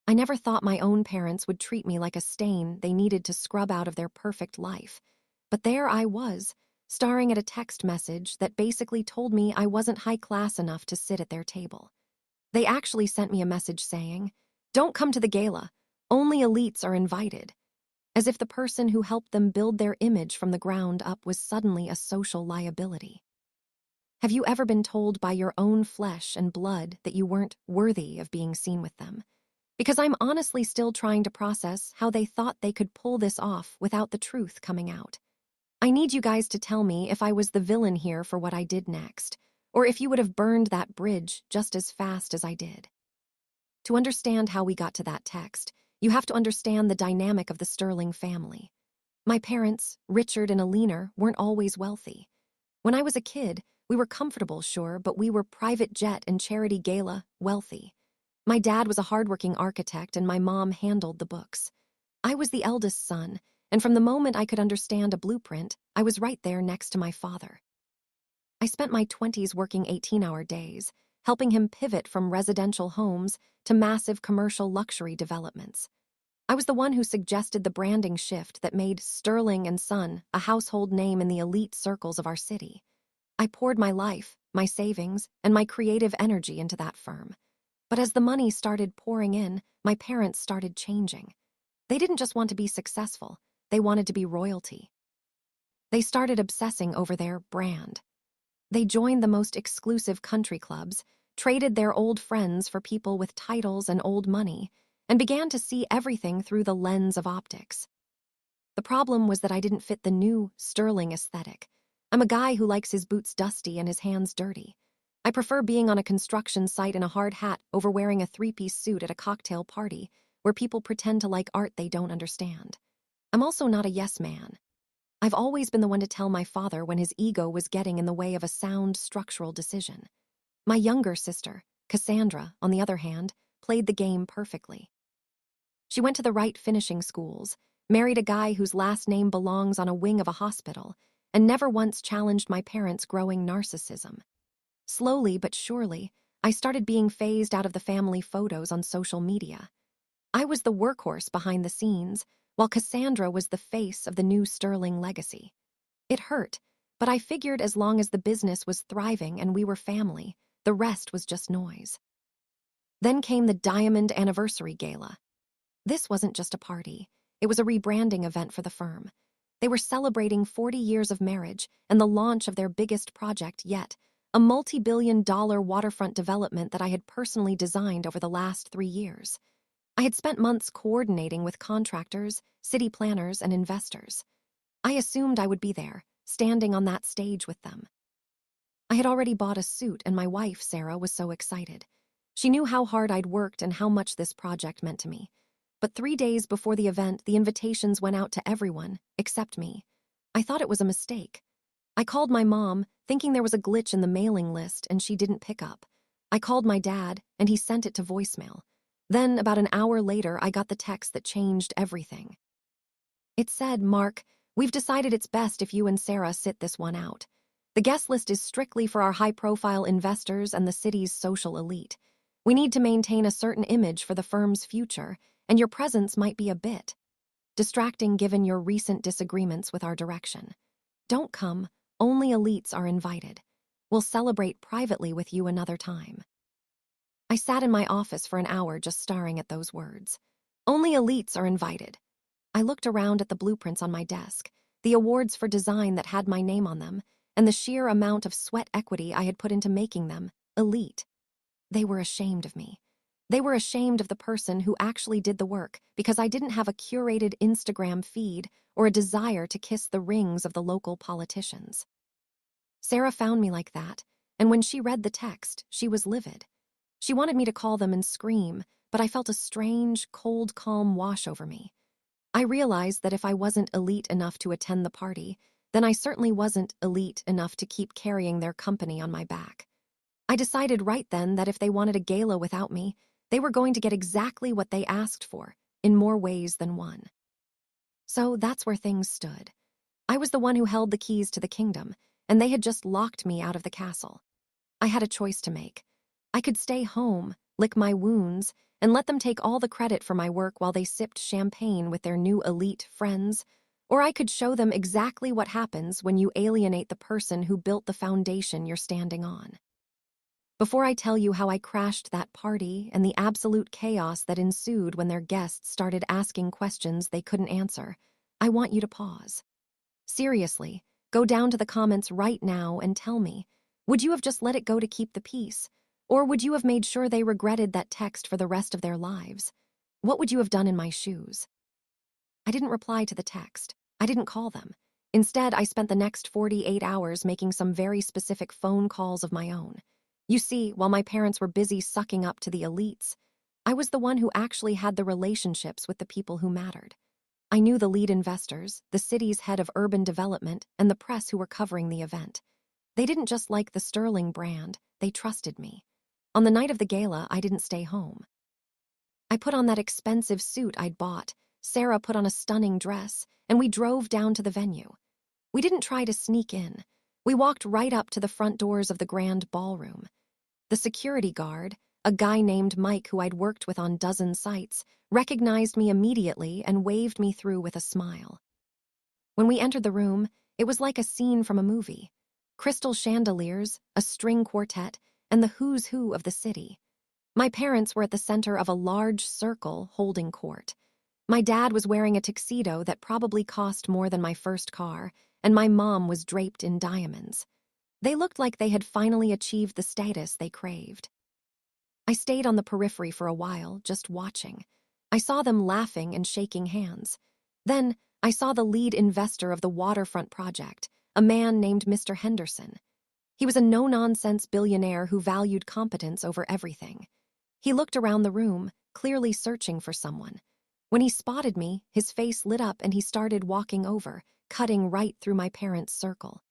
I never thought my own parents would treat me like a stain they needed to scrub out of their perfect life. But there I was, staring at a text message that basically told me I wasn't high class enough to sit at their table. They actually sent me a message saying, "Don't come to the gala. Only elites are invited." As if the person who helped them build their image from the ground up was suddenly a social liability. Have you ever been told by your own flesh and blood that you weren't worthy of being seen with them? Because I'm honestly still trying to process how they thought they could pull this off without the truth coming out. I need you guys to tell me if I was the villain here for what I did next, or if you would have burned that bridge just as fast as I did. To understand how we got to that text, you have to understand the dynamic of the Sterling family. My parents, Richard and Alina, weren't always wealthy. When I was a kid, we were comfortable, sure, but we were private jet and charity gala wealthy. My dad was a hardworking architect and my mom handled the books. I was the eldest son, and from the moment I could understand a blueprint, I was right there next to my father. I spent my 20s working 18-hour days, helping him pivot from residential homes to massive commercial luxury developments. I was the one who suggested the branding shift that made Sterling and Son a household name in the elite circles of our city. I poured my life, my savings, and my creative energy into that firm. But as the money started pouring in, my parents started changing. They didn't just want to be successful, they wanted to be royalty. They started obsessing over their brand. They joined the most exclusive country clubs, traded their old friends for people with titles and old money, and began to see everything through the lens of optics. The problem was that I didn't fit the new Sterling aesthetic. I'm a guy who likes his boots dusty and his hands dirty. I prefer being on a construction site in a hard hat over wearing a three-piece suit at a cocktail party where people pretend to like art they don't understand. I'm also not a yes man. I've always been the one to tell my father when his ego was getting in the way of a sound structural decision. My younger sister, Cassandra, on the other hand, played the game perfectly. She went to the right finishing schools, married a guy whose last name belongs on a wing of a hospital, and never once challenged my parents' growing narcissism. Slowly but surely, I started being phased out of the family photos on social media. I was the workhorse behind the scenes, while Cassandra was the face of the new Sterling legacy. It hurt, but I figured as long as the business was thriving and we were family, the rest was just noise. Then came the Diamond Anniversary Gala. This wasn't just a party. It was a rebranding event for the firm. They were celebrating 40 years of marriage and the launch of their biggest project yet, a multi-billion-dollar waterfront development that I had personally designed over the last 3 years. I had spent months coordinating with contractors, city planners, and investors. I assumed I would be there, standing on that stage with them. I had already bought a suit, and my wife, Sarah, was so excited. She knew how hard I'd worked and how much this project meant to me. But 3 days before the event, the invitations went out to everyone, except me. I thought it was a mistake. I called my mom, thinking there was a glitch in the mailing list, and she didn't pick up. I called my dad, and he sent it to voicemail. Then, about an hour later, I got the text that changed everything. It said, "Mark, we've decided it's best if you and Sarah sit this one out. The guest list is strictly for our high-profile investors and the city's social elite. We need to maintain a certain image for the firm's future, and your presence might be a bit distracting given your recent disagreements with our direction. Don't come, only elites are invited. We'll celebrate privately with you another time." I sat in my office for an hour just staring at those words. Only elites are invited. I looked around at the blueprints on my desk, the awards for design that had my name on them, and the sheer amount of sweat equity I had put into making them elite. They were ashamed of me. They were ashamed of the person who actually did the work because I didn't have a curated Instagram feed or a desire to kiss the rings of the local politicians. Sarah found me like that, and when she read the text, she was livid. She wanted me to call them and scream, but I felt a strange, cold calm wash over me. I realized that if I wasn't elite enough to attend the party, then I certainly wasn't elite enough to keep carrying their company on my back. I decided right then that if they wanted a gala without me, they were going to get exactly what they asked for, in more ways than one. So that's where things stood. I was the one who held the keys to the kingdom, and they had just locked me out of the castle. I had a choice to make. I could stay home, lick my wounds, and let them take all the credit for my work while they sipped champagne with their new elite friends. Or I could show them exactly what happens when you alienate the person who built the foundation you're standing on. Before I tell you how I crashed that party and the absolute chaos that ensued when their guests started asking questions they couldn't answer, I want you to pause. Seriously, go down to the comments right now and tell me, would you have just let it go to keep the peace? Or would you have made sure they regretted that text for the rest of their lives? What would you have done in my shoes? I didn't reply to the text. I didn't call them. Instead, I spent the next 48 hours making some very specific phone calls of my own. You see, while my parents were busy sucking up to the elites, I was the one who actually had the relationships with the people who mattered. I knew the lead investors, the city's head of urban development, and the press who were covering the event. They didn't just like the Sterling brand, they trusted me. On the night of the gala, I didn't stay home. I put on that expensive suit I'd bought, Sarah put on a stunning dress, and we drove down to the venue. We didn't try to sneak in. We walked right up to the front doors of the grand ballroom. The security guard, a guy named Mike who I'd worked with on dozen sites, recognized me immediately and waved me through with a smile. When we entered the room, it was like a scene from a movie. Crystal chandeliers, a string quartet, and the who's who of the city. My parents were at the center of a large circle holding court. My dad was wearing a tuxedo that probably cost more than my first car, and my mom was draped in diamonds. They looked like they had finally achieved the status they craved. I stayed on the periphery for a while, just watching. I saw them laughing and shaking hands. Then, I saw the lead investor of the waterfront project, a man named Mr. Henderson. He was a no-nonsense billionaire who valued competence over everything. He looked around the room, clearly searching for someone. When he spotted me, his face lit up and he started walking over, cutting right through my parents' circle.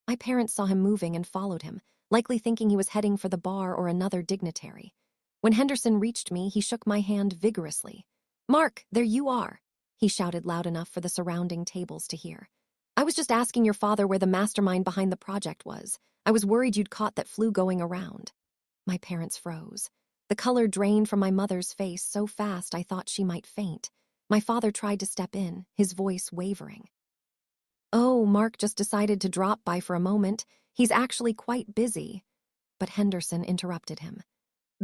My parents saw him moving and followed him, likely thinking he was heading for the bar or another dignitary. When Henderson reached me, he shook my hand vigorously. "Mark, there you are," he shouted loud enough for the surrounding tables to hear. "I was just asking your father where the mastermind behind the project was. I was worried you'd caught that flu going around." My parents froze. The color drained from my mother's face so fast I thought she might faint. My father tried to step in, his voice wavering. "Oh, Mark just decided to drop by for a moment. He's actually quite busy." But Henderson interrupted him.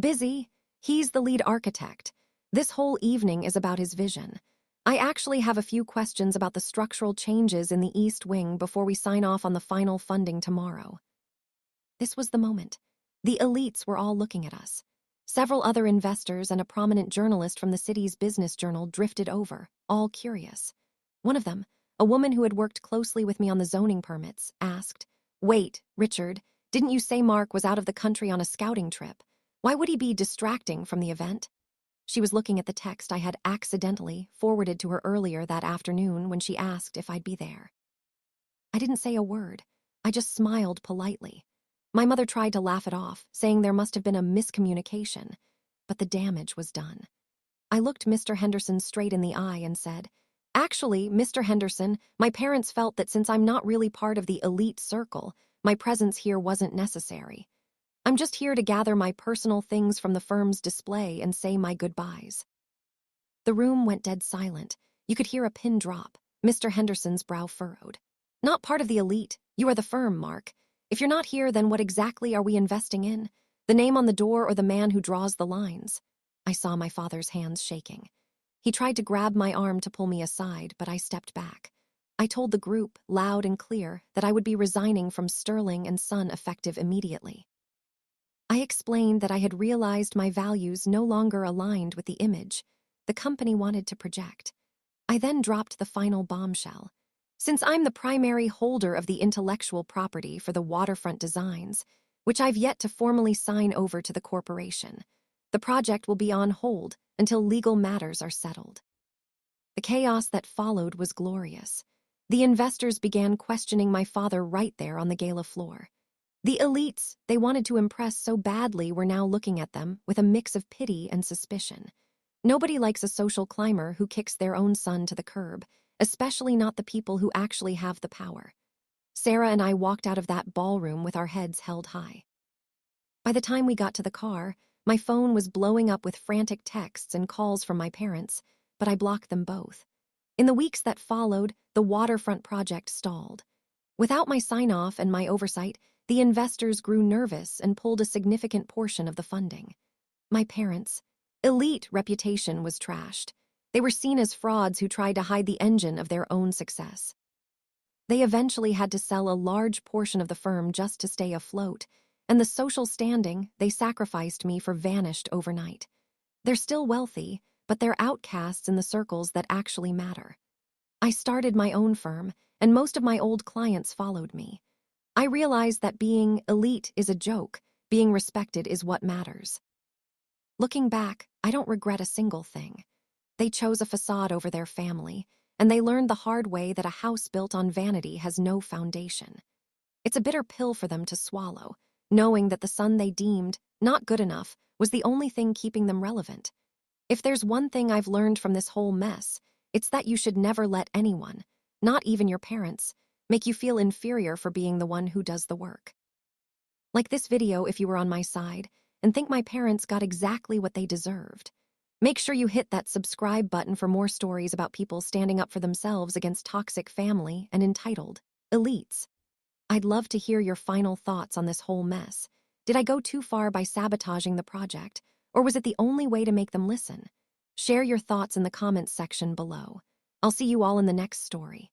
"Busy? He's the lead architect. This whole evening is about his vision. I actually have a few questions about the structural changes in the East Wing before we sign off on the final funding tomorrow." This was the moment. The elites were all looking at us. Several other investors and a prominent journalist from the city's business journal drifted over, all curious. One of them, a woman who had worked closely with me on the zoning permits, asked, "Wait, Richard, didn't you say Mark was out of the country on a scouting trip? Why would he be distracting from the event?" She was looking at the text I had accidentally forwarded to her earlier that afternoon when she asked if I'd be there. I didn't say a word. I just smiled politely. My mother tried to laugh it off, saying there must have been a miscommunication, but the damage was done. I looked Mr. Henderson straight in the eye and said, "Actually, Mr. Henderson, my parents felt that since I'm not really part of the elite circle, my presence here wasn't necessary. I'm just here to gather my personal things from the firm's display and say my goodbyes." The room went dead silent. You could hear a pin drop. Mr. Henderson's brow furrowed. "Not part of the elite. You are the firm, Mark. If you're not here, then what exactly are we investing in? The name on the door or the man who draws the lines?" I saw my father's hands shaking. He tried to grab my arm to pull me aside, but I stepped back. I told the group, loud and clear, that I would be resigning from Sterling and Son effective immediately. I explained that I had realized my values no longer aligned with the image the company wanted to project. I then dropped the final bombshell. Since I'm the primary holder of the intellectual property for the waterfront designs, which I've yet to formally sign over to the corporation, the project will be on hold until legal matters are settled. The chaos that followed was glorious. The investors began questioning my father right there on the gala floor. The elites they wanted to impress so badly were now looking at them with a mix of pity and suspicion. Nobody likes a social climber who kicks their own son to the curb, especially not the people who actually have the power. Sarah and I walked out of that ballroom with our heads held high. By the time we got to the car, My phone was blowing up with frantic texts and calls from my parents, but I blocked them both. In the weeks that followed, the waterfront project stalled. Without my sign-off and my oversight, the investors grew nervous and pulled a significant portion of the funding. My parents' elite reputation was trashed. They were seen as frauds who tried to hide the engine of their own success. They eventually had to sell a large portion of the firm just to stay afloat, and the social standing they sacrificed me for vanished overnight. They're still wealthy, but they're outcasts in the circles that actually matter. I started my own firm, and most of my old clients followed me. I realized that being elite is a joke, being respected is what matters. Looking back, I don't regret a single thing. They chose a facade over their family, and they learned the hard way that a house built on vanity has no foundation. It's a bitter pill for them to swallow, knowing that the son they deemed not good enough was the only thing keeping them relevant. If there's one thing I've learned from this whole mess, it's that you should never let anyone, not even your parents, make you feel inferior for being the one who does the work. Like this video if you were on my side and think my parents got exactly what they deserved. Make sure you hit that subscribe button for more stories about people standing up for themselves against toxic family and entitled elites. I'd love to hear your final thoughts on this whole mess. Did I go too far by sabotaging the project, or was it the only way to make them listen? Share your thoughts in the comments section below. I'll see you all in the next story.